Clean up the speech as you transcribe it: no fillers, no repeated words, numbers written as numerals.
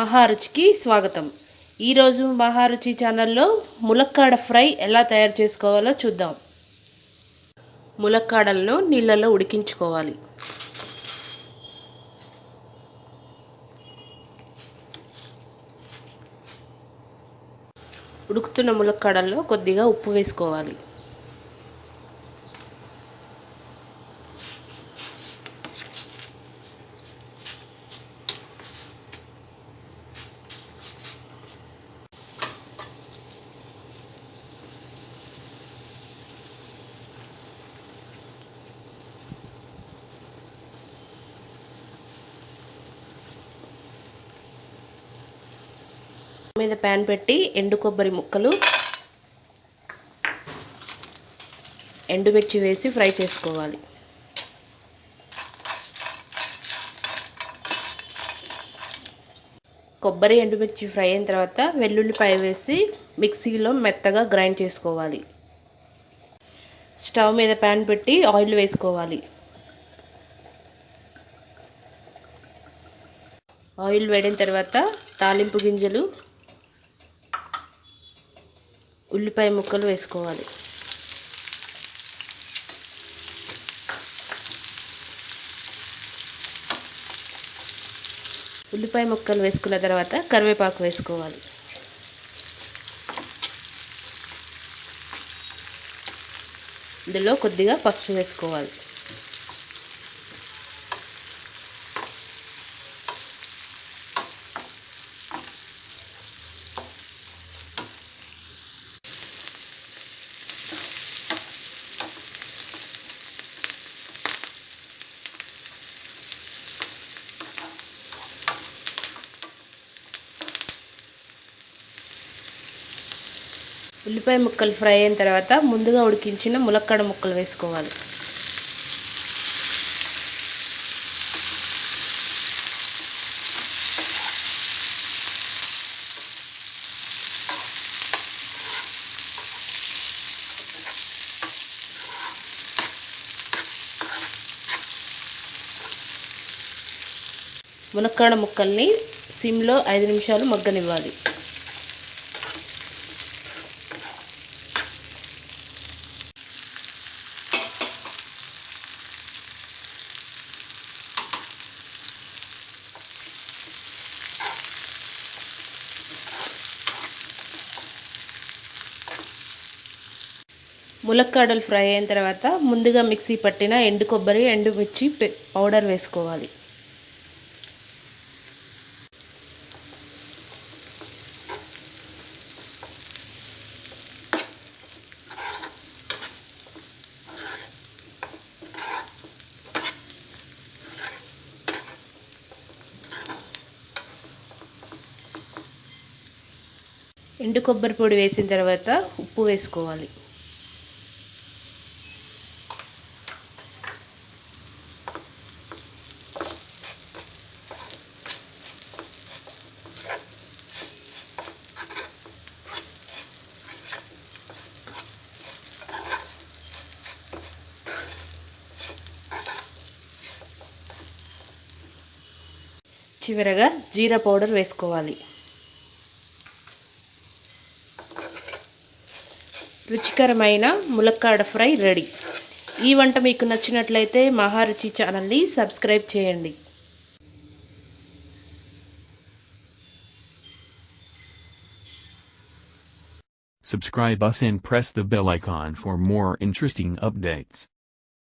మహారుచికి స్వాగతం. ఈరోజు మహారుచి ఛానల్లో ములక్కాడ ఫ్రై ఎలా తయారు చేసుకోవాలో చూద్దాం. ములక్కాడలను నీళ్ళలో ఉడికించుకోవాలి. ఉడుకుతున్న ములక్కాడల్లో కొద్దిగా ఉప్పు వేసుకోవాలి. మీద ప్యాన్ పెట్టి ఎండు కొబ్బరి ముక్కలు, ఎండుమిర్చి వేసి ఫ్రై చేసుకోవాలి. కొబ్బరి ఎండుమిర్చి ఫ్రై అయిన తర్వాత వెల్లుల్లిపాయ వేసి మిక్సీలో మెత్తగా గ్రైండ్ చేసుకోవాలి. స్టవ్ మీద ప్యాన్ పెట్టి ఆయిల్ వేసుకోవాలి. ఆయిల్ వేడిన తర్వాత తాలింపు గింజలు, ఉల్లిపాయ ముక్కలు వేసుకోవాలి. ఉల్లిపాయ ముక్కలు వేసుకున్న తర్వాత కరివేపాకు వేసుకోవాలి. ఇందులో కొద్దిగా పసుపు వేసుకోవాలి. ఉల్లిపాయ ముక్కలు ఫ్రై అయిన తర్వాత ముందుగా ఉడికించిన ములక్కాడ ముక్కలు వేసుకోవాలి. ములక్కాడ ముక్కల్ని సిమ్లో 5 నిమిషాలు మగ్గనివ్వాలి. ములక్కాడలు ఫ్రై అయిన తర్వాత ముందుగా మిక్సీ పట్టిన ఎండు కొబ్బరి, ఎండుమిర్చి పౌడర్ వేసుకోవాలి. ఎండు కొబ్బరి పొడి వేసిన తర్వాత ఉప్పు వేసుకోవాలి. చివరగా జీరా పౌడర్ వేసుకోవాలి. రుచికరమైన ములక్కాడ ఫ్రై రెడీ. ఈ వంట మీకు నచ్చినట్లయితే మహారుచి ఛానల్ని సబ్స్క్రైబ్ చేయండి. Subscribe us and press the bell icon for more interesting updates.